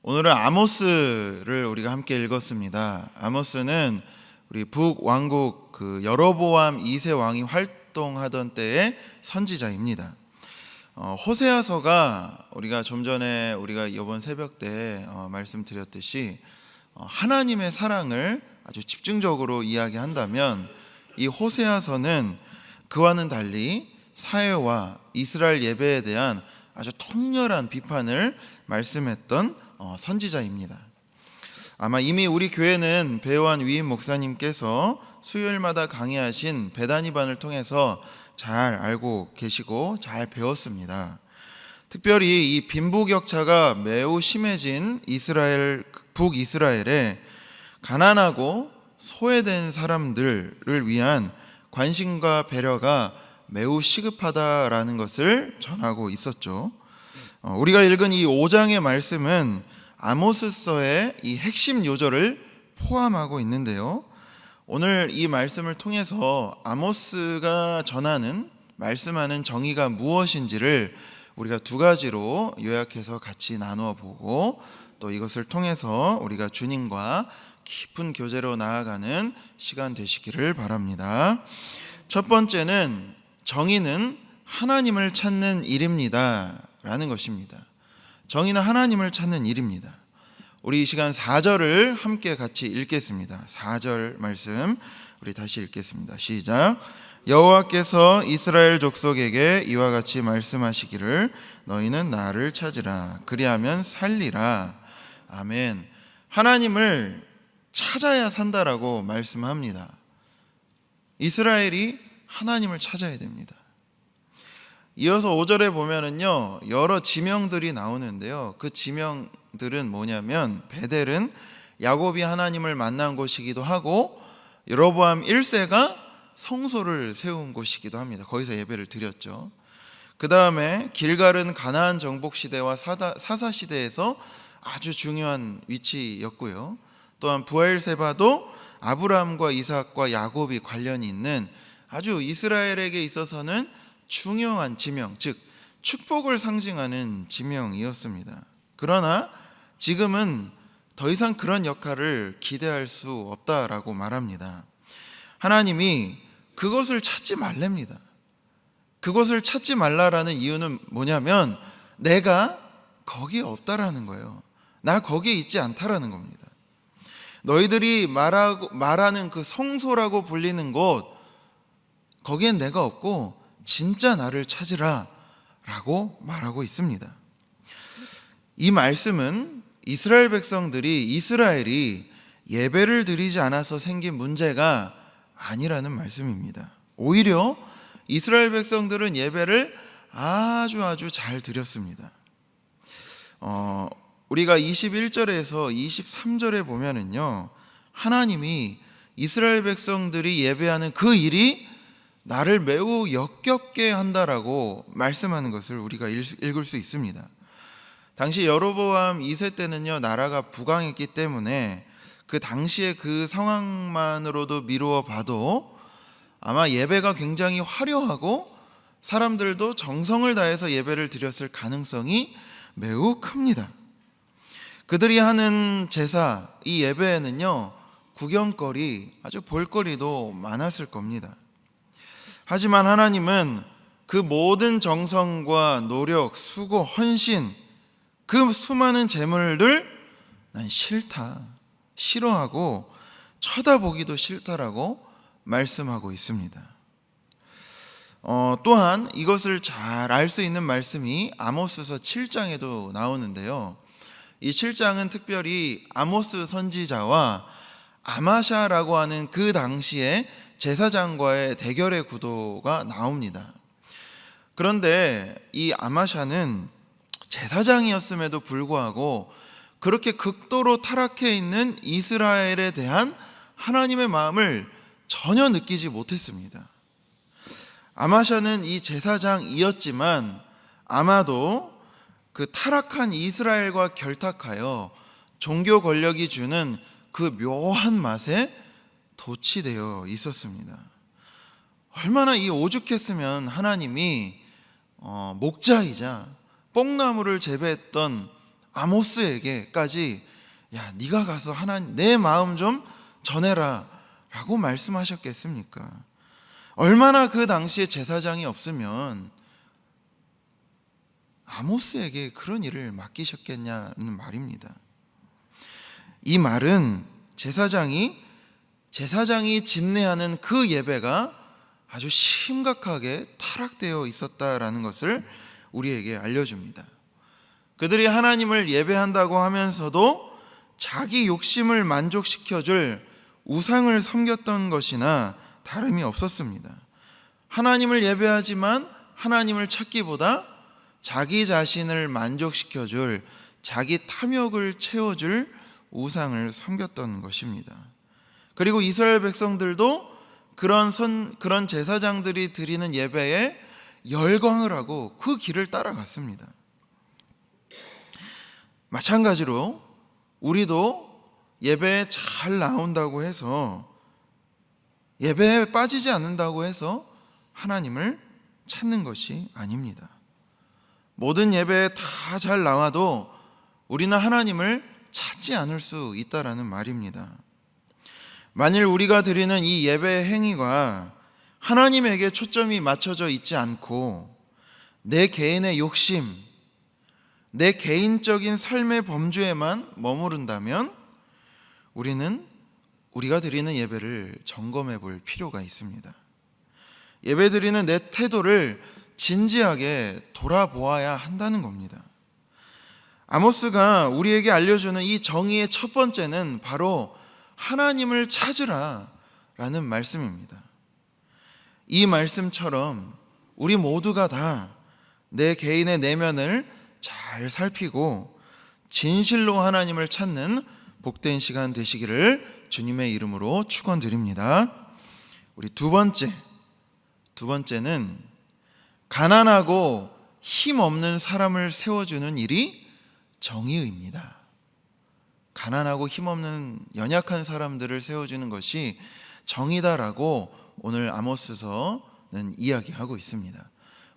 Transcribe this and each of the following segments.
오늘은 아모스를 우리가 함께 읽었습니다. 아모스는 우리 북왕국 여로보암 2세 왕이 활동하던 때의 선지자입니다. 호세아서가 우리가 좀 전에 우리가 이번 새벽 때 말씀드렸듯이 하나님의 사랑을 아주 집중적으로 이야기한다면 이 호세아서는 그와는 달리 사회와 이스라엘 예배에 대한 아주 통렬한 비판을 말씀했던 선지자입니다. 아마 이미 우리 교회는 배우한 위임 목사님께서 수요일마다 강의하신 베다니반을 통해서 잘 알고 계시고 잘 배웠습니다. 특별히 이 빈부격차가 매우 심해진 북이스라엘에 가난하고 소외된 사람들을 위한 관심과 배려가 매우 시급하다라는 것을 전하고 있었죠. 우리가 읽은 이 5장의 말씀은 아모스서의 이 핵심 요절을 포함하고 있는데요. 오늘 이 말씀을 통해서 아모스가 전하는 말씀하는 정의가 무엇인지를 우리가 두 가지로 요약해서 같이 나누어 보고 또 이것을 통해서 우리가 주님과 깊은 교제로 나아가는 시간 되시기를 바랍니다. 첫 번째는 정의는 하나님을 찾는 일입니다 라는 것입니다. 정의는 하나님을 찾는 일입니다. 우리 이 시간 4절을 함께 같이 읽겠습니다. 4절 말씀 우리 다시 읽겠습니다. 시작. 여호와께서 이스라엘 족속에게 이와 같이 말씀하시기를 너희는 나를 찾으라 그리하면 살리라. 아멘. 하나님을 찾아야 산다라고 말씀합니다. 이스라엘이 하나님을 찾아야 됩니다. 이어서 5절에 보면은요, 여러 지명들이 나오는데요. 그 지명들은 뭐냐면 베델은 야곱이 하나님을 만난 곳이기도 하고 여로보암 1세가 성소를 세운 곳이기도 합니다. 거기서 예배를 드렸죠. 그 다음에 길갈은 가나안 정복 시대와 사사 시대에서 아주 중요한 위치였고요. 또한 부엘세바도 아브라함과 이삭과 야곱이 관련이 있는 아주 이스라엘에게 있어서는 중요한 지명, 즉 축복을 상징하는 지명이었습니다. 그러나 지금은 더 이상 그런 역할을 기대할 수 없다라고 말합니다. 하나님이 그것을 찾지 말랍니다. 그것을 찾지 말라라는 이유는 뭐냐면 내가 거기에 없다라는 거예요. 나 거기에 있지 않다라는 겁니다. 너희들이 말하는 그 성소라고 불리는 곳, 거기엔 내가 없고 진짜 나를 찾으라 라고 말하고 있습니다. 이 말씀은 이스라엘 백성들이 이스라엘이 예배를 드리지 않아서 생긴 문제가 아니라는 말씀입니다. 오히려 이스라엘 백성들은 예배를 아주 잘 드렸습니다. 우리가 21절에서 23절에 보면은요, 하나님이 이스라엘 백성들이 예배하는 그 일이 나를 매우 역겹게 한다라고 말씀하는 것을 우리가 읽을 수 있습니다. 당시 여로보암 2세 때는요, 나라가 부강했기 때문에 그 당시에 그 상황만으로도 미루어 봐도 아마 예배가 굉장히 화려하고 사람들도 정성을 다해서 예배를 드렸을 가능성이 매우 큽니다. 그들이 하는 제사, 이 예배에는요, 구경거리, 아주 볼거리도 많았을 겁니다. 하지만 하나님은 그 모든 정성과 노력, 수고, 헌신, 그 수많은 재물들 난 싫다, 싫어하고 쳐다보기도 싫다라고 말씀하고 있습니다. 또한 이것을 잘 알 수 있는 말씀이 아모스서 7장에도 나오는데요. 이 7장은 특별히 아모스 선지자와 아마샤라고 하는 그 당시에 제사장과의 대결의 구도가 나옵니다. 그런데 이 아마샤는 제사장이었음에도 불구하고 그렇게 극도로 타락해 있는 이스라엘에 대한 하나님의 마음을 전혀 느끼지 못했습니다. 아마샤는 이 제사장이었지만 아마도 그 타락한 이스라엘과 결탁하여 종교 권력이 주는 그 묘한 맛에 도취되어 있었습니다. 얼마나 이 오죽했으면 하나님이 목자이자 뽕나무를 재배했던 아모스에게까지 야, 네가 가서 하나님 내 마음 좀 전해라 라고 말씀하셨겠습니까? 얼마나 그 당시에 제사장이 없으면 아모스에게 그런 일을 맡기셨겠냐는 말입니다. 이 말은 제사장이 집례하는 그 예배가 아주 심각하게 타락되어 있었다라는 것을 우리에게 알려줍니다. 그들이 하나님을 예배한다고 하면서도 자기 욕심을 만족시켜줄 우상을 섬겼던 것이나 다름이 없었습니다. 하나님을 예배하지만 하나님을 찾기보다 자기 자신을 만족시켜줄, 자기 탐욕을 채워줄 우상을 섬겼던 것입니다. 그리고 이스라엘 백성들도 그런 제사장들이 드리는 예배에 열광을 하고 그 길을 따라갔습니다. 마찬가지로 우리도 예배에 잘 나온다고 해서, 예배에 빠지지 않는다고 해서 하나님을 찾는 것이 아닙니다. 모든 예배에 다 잘 나와도 우리는 하나님을 찾지 않을 수 있다라는 말입니다. 만일 우리가 드리는 이 예배 행위가 하나님에게 초점이 맞춰져 있지 않고 내 개인의 욕심, 내 개인적인 삶의 범주에만 머무른다면 우리가 드리는 예배를 점검해 볼 필요가 있습니다. 예배 드리는 내 태도를 진지하게 돌아보아야 한다는 겁니다. 아모스가 우리에게 알려주는 이 정의의 첫 번째는 바로 하나님을 찾으라 라는 말씀입니다. 이 말씀처럼 우리 모두가 다 내 개인의 내면을 잘 살피고 진실로 하나님을 찾는 복된 시간 되시기를 주님의 이름으로 축원드립니다. 우리 두 번째는 가난하고 힘없는 사람을 세워주는 일이 정의입니다. 가난하고 힘없는 연약한 사람들을 세워주는 것이 정의다라고 오늘 아모스서는 이야기하고 있습니다.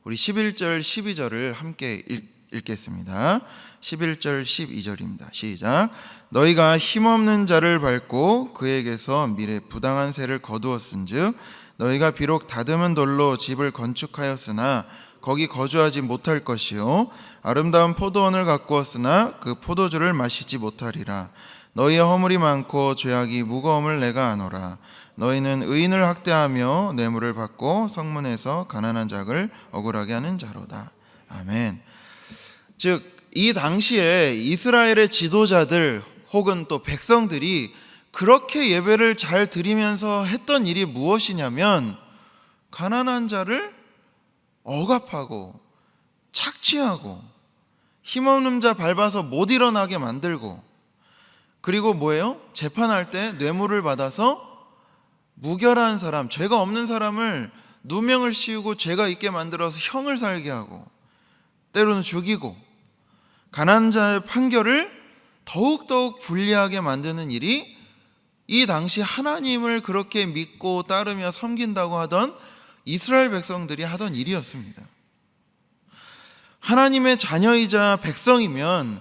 우리 11절 12절을 함께 읽겠습니다. 11절 12절입니다. 시작. 너희가 힘없는 자를 밟고 그에게서 미래 부당한 세를 거두었은즉 너희가 비록 다듬은 돌로 집을 건축하였으나 거기 거주하지 못할 것이요 아름다운 포도원을 가꾸었으나 그 포도주를 마시지 못하리라. 너희의 허물이 많고 죄악이 무거움을 내가 아노라. 너희는 의인을 학대하며 뇌물을 받고 성문에서 가난한 자를 억울하게 하는 자로다. 아멘. 즉 이 당시에 이스라엘의 지도자들 혹은 또 백성들이 그렇게 예배를 잘 드리면서 했던 일이 무엇이냐면 가난한 자를 억압하고 착취하고 힘없는 자 밟아서 못 일어나게 만들고, 그리고 뭐예요? 재판할 때 뇌물을 받아서 무결한 사람, 죄가 없는 사람을 누명을 씌우고 죄가 있게 만들어서 형을 살게 하고 때로는 죽이고, 가난한 자의 판결을 더욱더욱 불리하게 만드는 일이 이 당시 하나님을 그렇게 믿고 따르며 섬긴다고 하던 이스라엘 백성들이 하던 일이었습니다. 하나님의 자녀이자 백성이면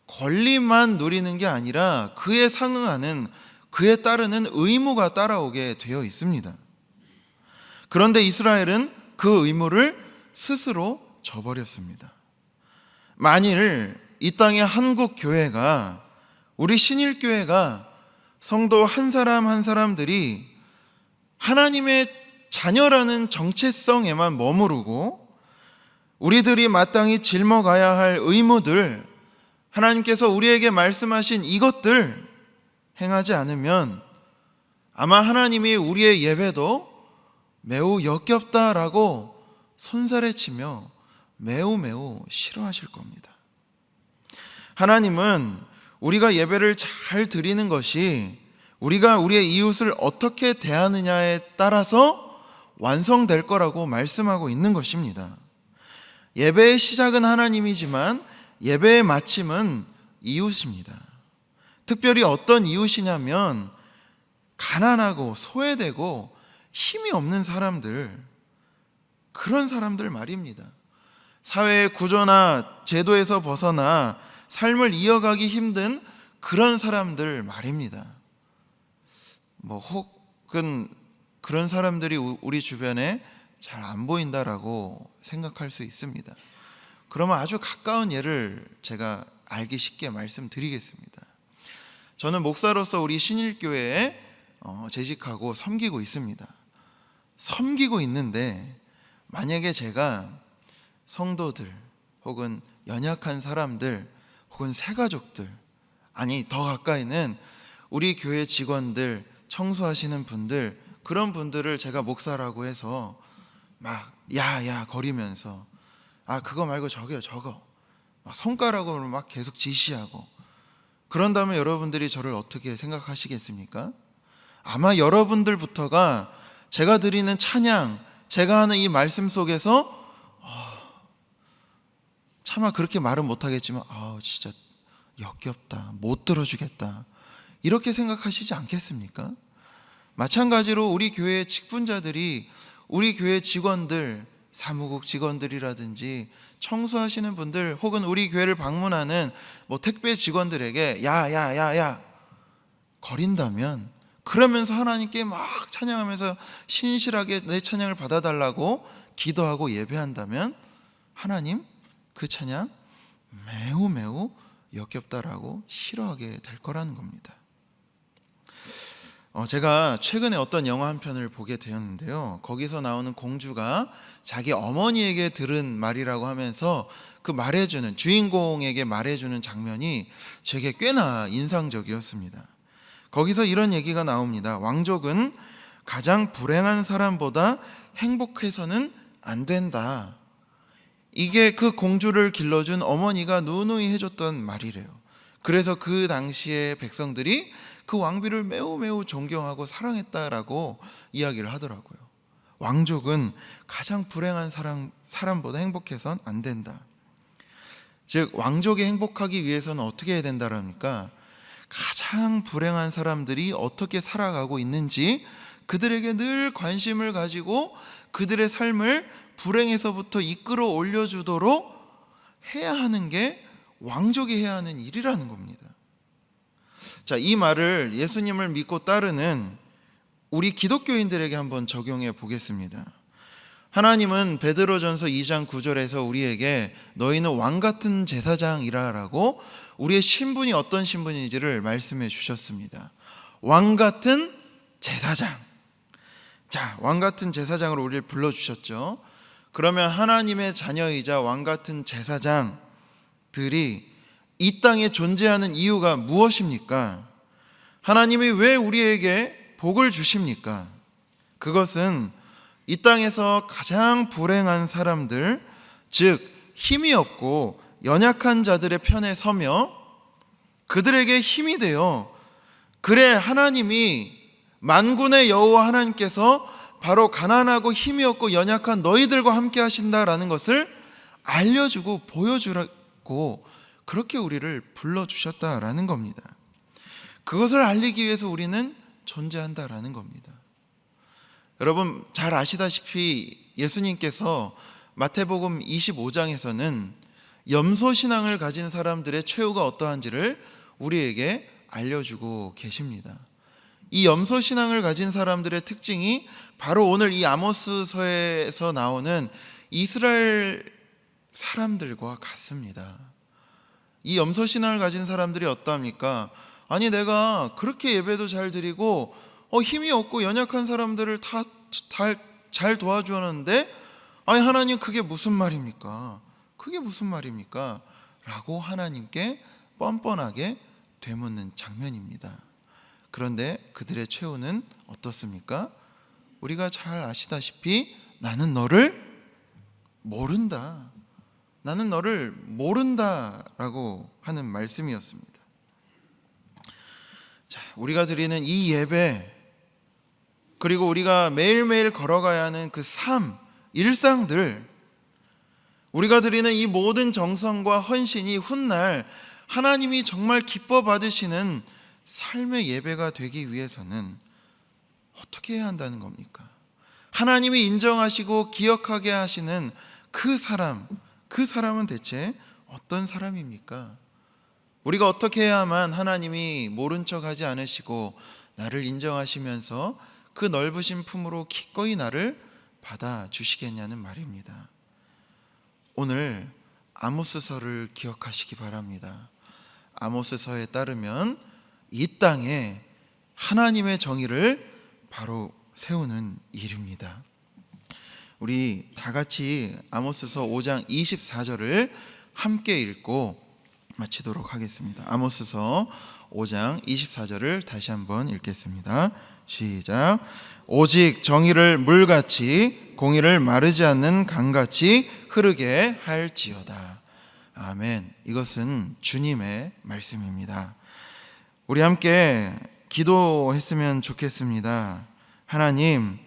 권리만 누리는 게 아니라 그에 상응하는, 그에 따르는 의무가 따라오게 되어 있습니다. 그런데 이스라엘은 그 의무를 스스로 저버렸습니다. 만일 이 땅의 한국 교회가, 우리 신일교회가 성도 한 사람 한 사람들이 하나님의 자녀라는 정체성에만 머무르고 우리들이 마땅히 짊어가야 할 의무들, 하나님께서 우리에게 말씀하신 이것들 행하지 않으면 아마 하나님이 우리의 예배도 매우 역겹다라고 손살에 치며 매우 싫어하실 겁니다. 하나님은 우리가 예배를 잘 드리는 것이 우리가 우리의 이웃을 어떻게 대하느냐에 따라서 완성될 거라고 말씀하고 있는 것입니다. 예배의 시작은 하나님이지만 예배의 마침은 이웃입니다. 특별히 어떤 이웃이냐면 가난하고 소외되고 힘이 없는 사람들, 그런 사람들 말입니다. 사회의 구조나 제도에서 벗어나 삶을 이어가기 힘든 그런 사람들 말입니다. 혹은 그런 사람들이 우리 주변에 잘 안 보인다라고 생각할 수 있습니다. 그러면 아주 가까운 예를 제가 알기 쉽게 말씀드리겠습니다. 저는 목사로서 우리 신일교회에 재직하고 섬기고 있습니다. 섬기고 있는데 만약에 제가 성도들 혹은 연약한 사람들 혹은 새가족들, 아니 더 가까이는 우리 교회 직원들, 청소하시는 분들, 그런 분들을 제가 목사라고 해서 막 야야 거리면서 그거 말고 저거 막 손가락으로 막 계속 지시하고 그런다면 여러분들이 저를 어떻게 생각하시겠습니까? 아마 여러분들부터가 제가 드리는 찬양, 제가 하는 이 말씀 속에서 차마 그렇게 말은 못하겠지만 진짜 역겹다, 못 들어주겠다, 이렇게 생각하시지 않겠습니까? 마찬가지로 우리 교회 직분자들이 우리 교회 직원들, 사무국 직원들이라든지 청소하시는 분들 혹은 우리 교회를 방문하는 택배 직원들에게 야야야야 거린다면, 그러면서 하나님께 막 찬양하면서 신실하게 내 찬양을 받아달라고 기도하고 예배한다면 하나님 그 찬양 매우 매우 역겹다라고 싫어하게 될 거라는 겁니다. 제가 최근에 어떤 영화 한 편을 보게 되었는데요, 거기서 나오는 공주가 자기 어머니에게 들은 말이라고 하면서 그 말해주는, 주인공에게 말해주는 장면이 제게 꽤나 인상적이었습니다. 거기서 이런 얘기가 나옵니다. 왕족은 가장 불행한 사람보다 행복해서는 안 된다. 이게 그 공주를 길러준 어머니가 누누이 해줬던 말이래요. 그래서 그 당시에 백성들이 그 왕비를 매우 매우 존경하고 사랑했다라고 이야기를 하더라고요. 왕족은 가장 불행한 사람보다 행복해서는 안 된다. 즉 왕족이 행복하기 위해서는 어떻게 해야 된다랍니까? 가장 불행한 사람들이 어떻게 살아가고 있는지 그들에게 늘 관심을 가지고 그들의 삶을 불행에서부터 이끌어 올려주도록 해야 하는 게 왕족이 해야 하는 일이라는 겁니다. 자, 이 말을 예수님을 믿고 따르는 우리 기독교인들에게 한번 적용해 보겠습니다. 하나님은 베드로전서 2장 9절에서 우리에게 너희는 왕같은 제사장이라라고 우리의 신분이 어떤 신분인지를 말씀해 주셨습니다. 왕같은 제사장. 자, 왕같은 제사장으로 우리를 불러주셨죠. 그러면 하나님의 자녀이자 왕같은 제사장들이 이 땅에 존재하는 이유가 무엇입니까? 하나님이 왜 우리에게 복을 주십니까? 그것은 이 땅에서 가장 불행한 사람들, 즉 힘이 없고 연약한 자들의 편에 서며 그들에게 힘이 되어, 그래 하나님이 만군의 여호와 하나님께서 바로 가난하고 힘이 없고 연약한 너희들과 함께 하신다라는 것을 알려주고 보여주라고 그렇게 우리를 불러주셨다라는 겁니다. 그것을 알리기 위해서 우리는 존재한다라는 겁니다. 여러분 잘 아시다시피 예수님께서 마태복음 25장에서는 염소신앙을 가진 사람들의 최후가 어떠한지를 우리에게 알려주고 계십니다. 이 염소신앙을 가진 사람들의 특징이 바로 오늘 이 아모스서에서 나오는 이스라엘 사람들과 같습니다. 이 염소신앙을 가진 사람들이 어떠합니까? 아니 내가 그렇게 예배도 잘 드리고 힘이 없고 연약한 사람들을 다 잘 도와주었는데 아니 하나님 그게 무슨 말입니까? 그게 무슨 말입니까? 라고 하나님께 뻔뻔하게 되묻는 장면입니다. 그런데 그들의 최후는 어떻습니까? 우리가 잘 아시다시피 나는 너를 모른다. 나는 너를 모른다라고 하는 말씀이었습니다. 자, 우리가 드리는 이 예배, 그리고 우리가 매일매일 걸어가야 하는 그 삶, 일상들, 우리가 드리는 이 모든 정성과 헌신이 훗날 하나님이 정말 기뻐 받으시는 삶의 예배가 되기 위해서는 어떻게 해야 한다는 겁니까? 하나님이 인정하시고 기억하게 하시는 그 사람은 대체 어떤 사람입니까? 우리가 어떻게 해야만 하나님이 모른 척하지 않으시고 나를 인정하시면서 그 넓으신 품으로 기꺼이 나를 받아주시겠냐는 말입니다. 오늘 아모스서를 기억하시기 바랍니다. 아모스서에 따르면 이 땅에 하나님의 정의를 바로 세우는 일입니다. 우리 다 같이 아모스서 5장 24절을 함께 읽고 마치도록 하겠습니다. 아모스서 5장 24절을 다시 한번 읽겠습니다. 시작. 오직 정의를 물같이 공의를 마르지 않는 강같이 흐르게 할지어다. 아멘. 이것은 주님의 말씀입니다. 우리 함께 기도했으면 좋겠습니다. 하나님,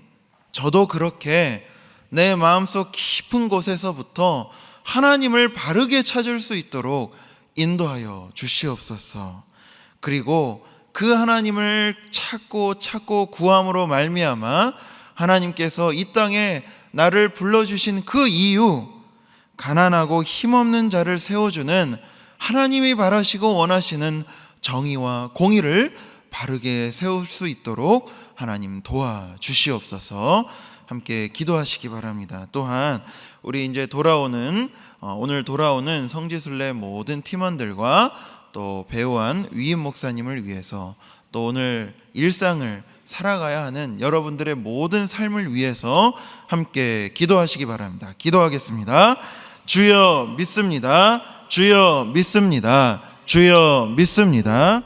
저도 그렇게 내 마음속 깊은 곳에서부터 하나님을 바르게 찾을 수 있도록 인도하여 주시옵소서. 그리고 그 하나님을 찾고 구함으로 말미암아 하나님께서 이 땅에 나를 불러주신 그 이유, 가난하고 힘없는 자를 세워주는 하나님이 바라시고 원하시는 정의와 공의를 바르게 세울 수 있도록 하나님 도와주시옵소서. 함께 기도하시기 바랍니다. 또한 우리 이제 오늘 돌아오는 성지순례 모든 팀원들과 또 배우한 위임 목사님을 위해서, 또 오늘 일상을 살아가야 하는 여러분들의 모든 삶을 위해서 함께 기도하시기 바랍니다. 기도하겠습니다. 주여 믿습니다. 주여 믿습니다. 주여 믿습니다.